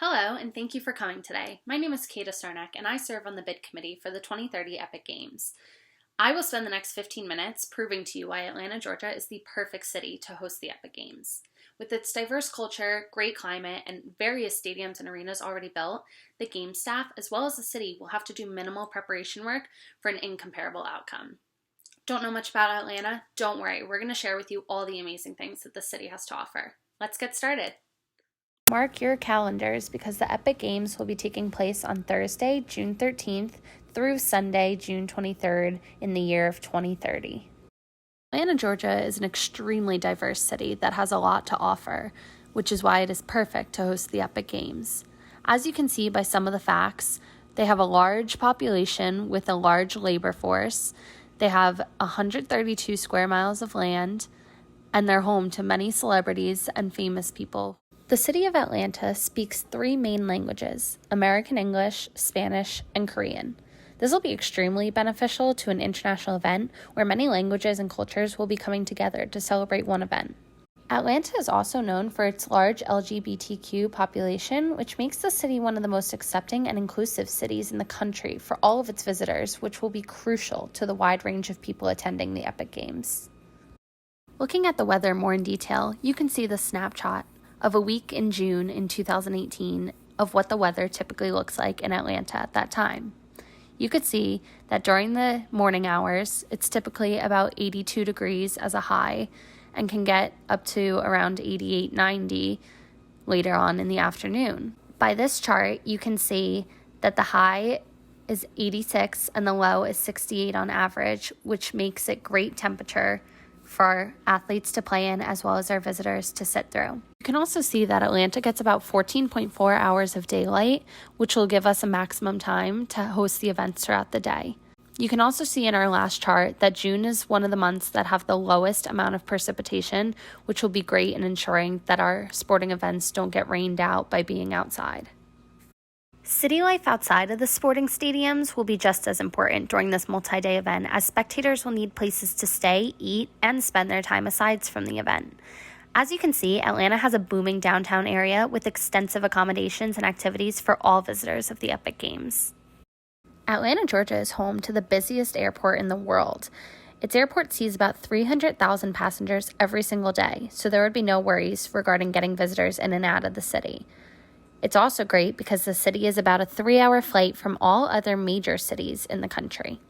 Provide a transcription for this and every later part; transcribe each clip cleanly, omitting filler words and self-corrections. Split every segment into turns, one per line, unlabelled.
Hello, and thank you for coming today. My name is Kata Cernak, and I serve on the bid committee for the 2030 Epic Games. I will spend the next 15 minutes proving to you why Atlanta, Georgia is the perfect city to host the Epic Games. With its diverse culture, great climate, and various stadiums and arenas already built, the game staff, as well as the city, will have to do minimal preparation work for an incomparable outcome. Don't know much about Atlanta? Don't worry, we're going to share with you all the amazing things that the city has to offer. Let's get started. Mark your calendars because the Epic Games will be taking place on Thursday, June 13th through Sunday, June 23rd in the year of 2030. Atlanta, Georgia is an extremely diverse city that has a lot to offer, which is why it is perfect to host the Epic Games. As you can see by some of the facts, they have a large population with a large labor force. They have 132 square miles of land, and they're home to many celebrities and famous people. The city of Atlanta speaks 3 main languages: American English, Spanish, and Korean. This will be extremely beneficial to an international event where many languages and cultures will be coming together to celebrate one event. Atlanta is also known for its large LGBTQ population, which makes the city one of the most accepting and inclusive cities in the country for all of its visitors, which will be crucial to the wide range of people attending the Epic Games. Looking at the weather more in detail, you can see the snapshot of a week in June in 2018 of what the weather typically looks like in Atlanta at that time. You could see that during the morning hours, it's typically about 82 degrees as a high and can get up to around 88, 90 later on in the afternoon. By this chart, you can see that the high is 86 and the low is 68 on average, which makes it great temperature for our athletes to play in as well as our visitors to sit through. You can also see that Atlanta gets about 14.4 hours of daylight, which will give us a maximum time to host the events throughout the day. You can also see in our last chart that June is one of the months that have the lowest amount of precipitation, which will be great in ensuring that our sporting events don't get rained out by being outside. City life outside of the sporting stadiums will be just as important during this multi-day event, as spectators will need places to stay, eat, and spend their time aside from the event. As you can see, Atlanta has a booming downtown area with extensive accommodations and activities for all visitors of the Epic Games. Atlanta, Georgia is home to the busiest airport in the world. Its airport sees about 300,000 passengers every single day, so there would be no worries regarding getting visitors in and out of the city. It's also great because the city is about a 3-hour flight from all other major cities in the country.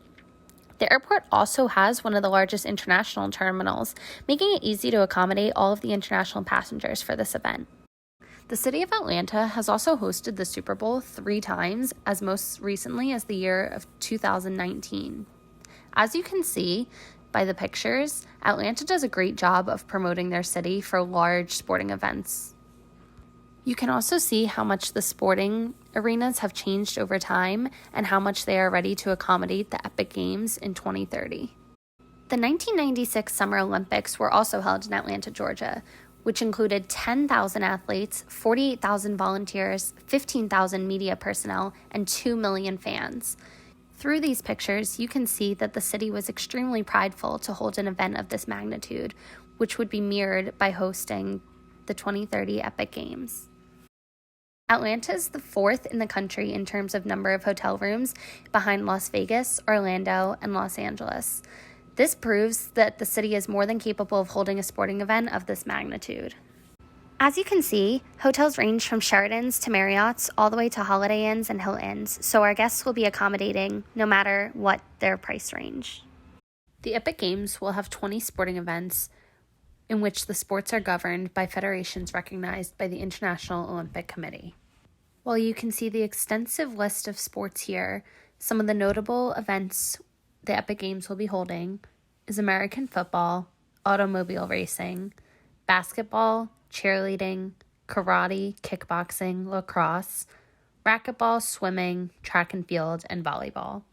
The airport also has one of the largest international terminals, making it easy to accommodate all of the international passengers for this event. The city of Atlanta has also hosted the Super Bowl 3 times, as most recently as the year of 2019. As you can see by the pictures, Atlanta does a great job of promoting their city for large sporting events. You can also see how much the sporting arenas have changed over time and how much they are ready to accommodate the Epic Games in 2030. The 1996 Summer Olympics were also held in Atlanta, Georgia, which included 10,000 athletes, 48,000 volunteers, 15,000 media personnel, and 2 million fans. Through these pictures, you can see that the city was extremely prideful to hold an event of this magnitude, which would be mirrored by hosting the 2030 Epic Games. Atlanta is the 4th in the country in terms of number of hotel rooms, behind Las Vegas, Orlando, and Los Angeles. This proves that the city is more than capable of holding a sporting event of this magnitude. As you can see, hotels range from Sheratons to Marriotts all the way to Holiday Inns and Hiltons, so our guests will be accommodating no matter what their price range. The Epic Games will have 20 sporting events in which the sports are governed by federations recognized by the International Olympic Committee. While you can see the extensive list of sports here, some of the notable events the Epic Games will be holding is American football, automobile racing, basketball, cheerleading, karate, kickboxing, lacrosse, racquetball, swimming, track and field, and volleyball.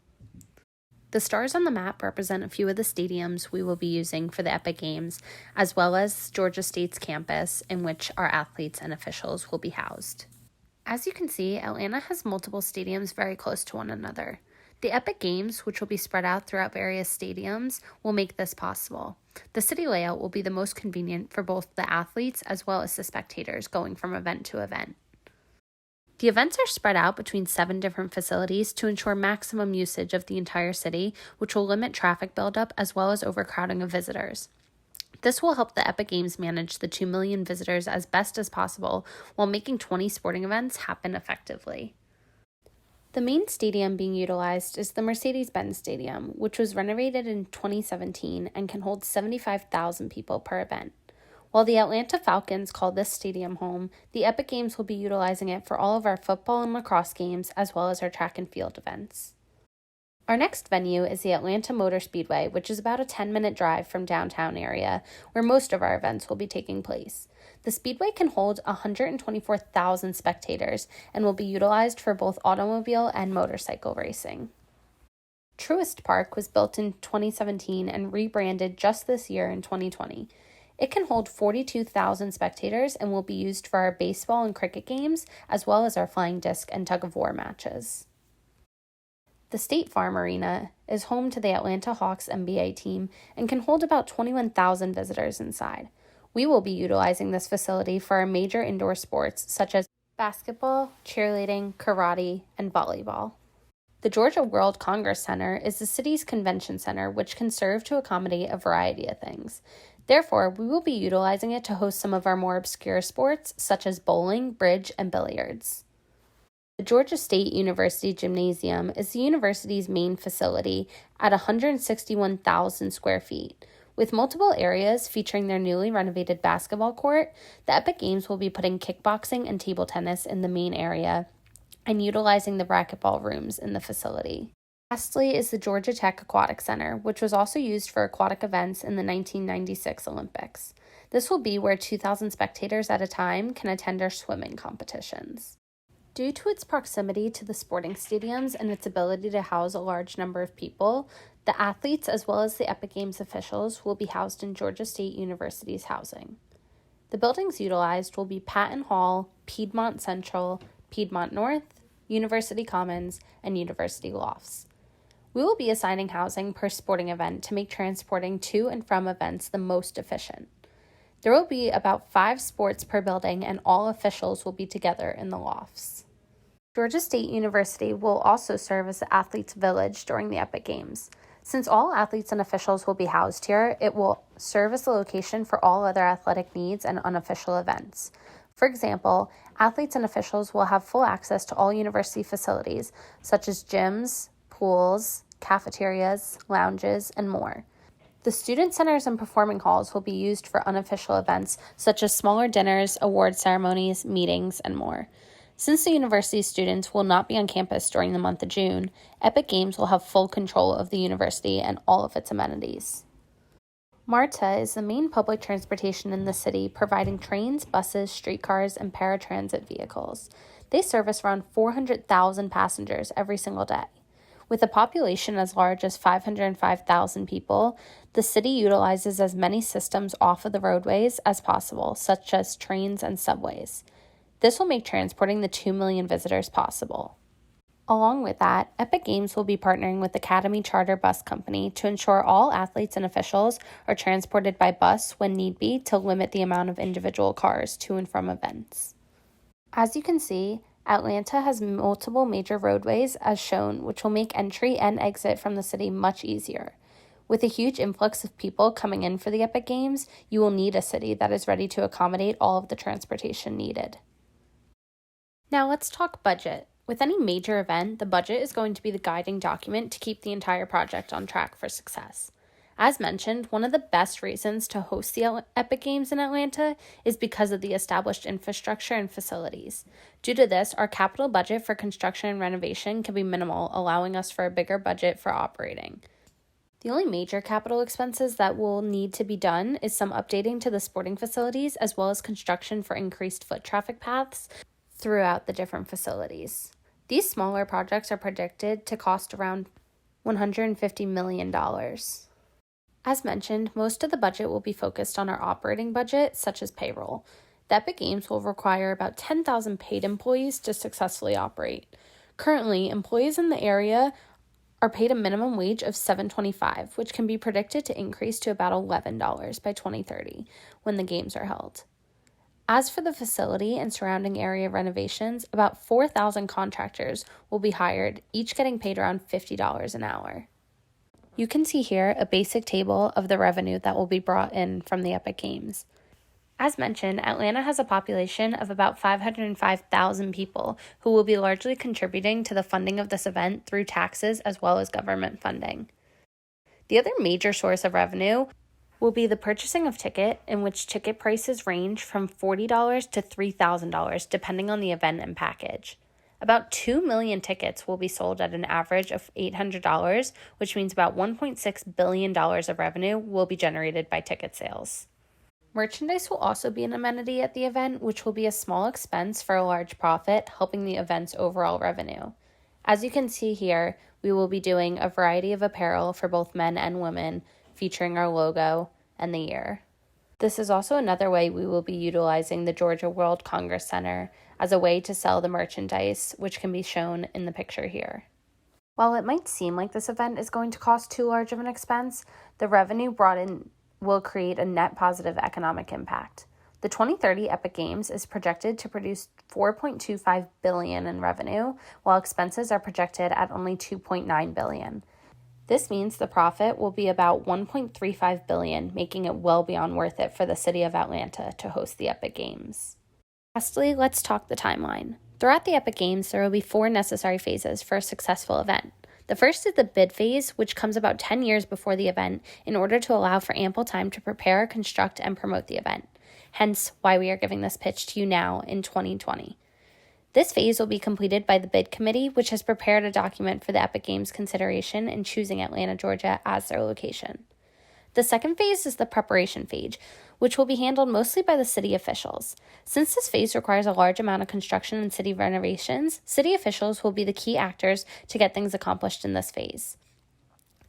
The stars on the map represent a few of the stadiums we will be using for the Epic Games, as well as Georgia State's campus in which our athletes and officials will be housed. As you can see, Atlanta has multiple stadiums very close to one another. The Epic Games, which will be spread out throughout various stadiums, will make this possible. The city layout will be the most convenient for both the athletes as well as the spectators going from event to event. The events are spread out between 7 different facilities to ensure maximum usage of the entire city, which will limit traffic buildup as well as overcrowding of visitors. This will help the Epic Games manage the 2 million visitors as best as possible while making 20 sporting events happen effectively. The main stadium being utilized is the Mercedes-Benz Stadium, which was renovated in 2017 and can hold 75,000 people per event. While the Atlanta Falcons call this stadium home, the Epic Games will be utilizing it for all of our football and lacrosse games as well as our track and field events. Our next venue is the Atlanta Motor Speedway, which is about a 10-minute drive from downtown area, where most of our events will be taking place. The Speedway can hold 124,000 spectators and will be utilized for both automobile and motorcycle racing. Truist Park was built in 2017 and rebranded just this year in 2020. It can hold 42,000 spectators and will be used for our baseball and cricket games, as well as our flying disc and tug-of-war matches. The State Farm Arena is home to the Atlanta Hawks NBA team and can hold about 21,000 visitors inside. We will be utilizing this facility for our major indoor sports such as basketball, cheerleading, karate, and volleyball. The Georgia World Congress Center is the city's convention center, which can serve to accommodate a variety of things. Therefore, we will be utilizing it to host some of our more obscure sports, such as bowling, bridge, and billiards. The Georgia State University Gymnasium is the university's main facility at 161,000 square feet. With multiple areas featuring their newly renovated basketball court, the Epic Games will be putting kickboxing and table tennis in the main area and utilizing the racquetball rooms in the facility. Lastly is the Georgia Tech Aquatic Center, which was also used for aquatic events in the 1996 Olympics. This will be where 2,000 spectators at a time can attend our swimming competitions. Due to its proximity to the sporting stadiums and its ability to house a large number of people, the athletes as well as the Epic Games officials will be housed in Georgia State University's housing. The buildings utilized will be Patton Hall, Piedmont Central, Piedmont North, University Commons, and University Lofts. We will be assigning housing per sporting event to make transporting to and from events the most efficient. There will be about 5 sports per building and all officials will be together in the lofts. Georgia State University will also serve as the athletes' village during the Epic Games. Since all athletes and officials will be housed here, it will serve as the location for all other athletic needs and unofficial events. For example, athletes and officials will have full access to all university facilities, such as gyms, pools, cafeterias, lounges, and more. The student centers and performing halls will be used for unofficial events such as smaller dinners, award ceremonies, meetings, and more. Since the university students will not be on campus during the month of June, Epic Games will have full control of the university and all of its amenities. MARTA is the main public transportation in the city, providing trains, buses, streetcars, and paratransit vehicles. They service around 400,000 passengers every single day. With a population as large as 505,000 people, the city utilizes as many systems off of the roadways as possible, such as trains and subways. This will make transporting the 2 million visitors possible. Along with that, Epic Games will be partnering with Academy Charter Bus Company to ensure all athletes and officials are transported by bus when need be to limit the amount of individual cars to and from events. As you can see, Atlanta has multiple major roadways as shown, which will make entry and exit from the city much easier. With a huge influx of people coming in for the Epic Games, you will need a city that is ready to accommodate all of the transportation needed. Now let's talk budget. With any major event, the budget is going to be the guiding document to keep the entire project on track for success. As mentioned, one of the best reasons to host the Epic Games in Atlanta is because of the established infrastructure and facilities. Due to this, our capital budget for construction and renovation can be minimal, allowing us for a bigger budget for operating. The only major capital expenses that will need to be done is some updating to the sporting facilities as well as construction for increased foot traffic paths throughout the different facilities. These smaller projects are predicted to cost around $150 million. As mentioned, most of the budget will be focused on our operating budget, such as payroll. The Epic Games will require about 10,000 paid employees to successfully operate. Currently, employees in the area are paid a minimum wage of $7.25, which can be predicted to increase to about $11 by 2030 when the games are held. As for the facility and surrounding area renovations, about 4,000 contractors will be hired, each getting paid around $50 an hour. You can see here a basic table of the revenue that will be brought in from the Epic Games. As mentioned, Atlanta has a population of about 505,000 people who will be largely contributing to the funding of this event through taxes as well as government funding. The other major source of revenue will be the purchasing of ticket, in which ticket prices range from $40 to $3,000 depending on the event and package. About 2 million tickets will be sold at an average of $800, which means about $1.6 billion of revenue will be generated by ticket sales. Merchandise will also be an amenity at the event, which will be a small expense for a large profit, helping the event's overall revenue. As you can see here, we will be doing a variety of apparel for both men and women, featuring our logo and the year. This is also another way we will be utilizing the Georgia World Congress Center as a way to sell the merchandise, which can be shown in the picture here. While it might seem like this event is going to cost too large of an expense, the revenue brought in will create a net positive economic impact. The 2030 Epic Games is projected to produce $4.25 billion in revenue, while expenses are projected at only $2.9 billion. This means the profit will be about $1.35 billion, making it well beyond worth it for the city of Atlanta to host the Epic Games. Lastly, let's talk the timeline. Throughout the Epic Games, there will be 4 necessary phases for a successful event. The first is the bid phase, which comes about 10 years before the event in order to allow for ample time to prepare, construct, and promote the event. Hence, why we are giving this pitch to you now in 2020. This phase will be completed by the bid committee, which has prepared a document for the Epic Games consideration in choosing Atlanta, Georgia as their location. The second phase is the preparation phase, which will be handled mostly by the city officials. Since this phase requires a large amount of construction and city renovations, city officials will be the key actors to get things accomplished in this phase.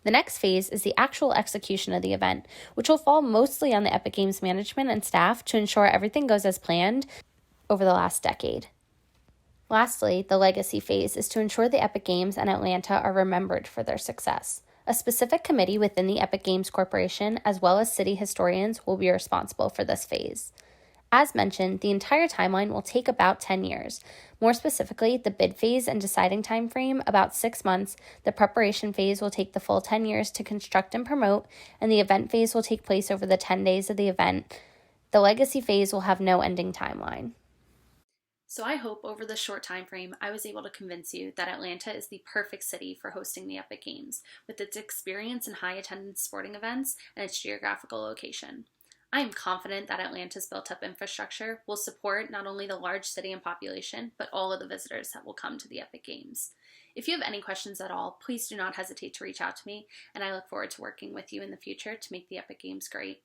The next phase is the actual execution of the event, which will fall mostly on the Epic Games management and staff to ensure everything goes as planned over the last decade. Lastly, the legacy phase is to ensure the Epic Games and Atlanta are remembered for their success. A specific committee within the Epic Games Corporation, as well as city historians, will be responsible for this phase. As mentioned, the entire timeline will take about 10 years. More specifically, the bid phase and deciding time frame, about 6 months, the preparation phase will take the full 10 years to construct and promote, and the event phase will take place over the 10 days of the event. The legacy phase will have no ending timeline. So I hope over this short time frame I was able to convince you that Atlanta is the perfect city for hosting the Epic Games, with its experience in high attendance sporting events and its geographical location. I am confident that Atlanta's built-up infrastructure will support not only the large city and population, but all of the visitors that will come to the Epic Games. If you have any questions at all, please do not hesitate to reach out to me, and I look forward to working with you in the future to make the Epic Games great.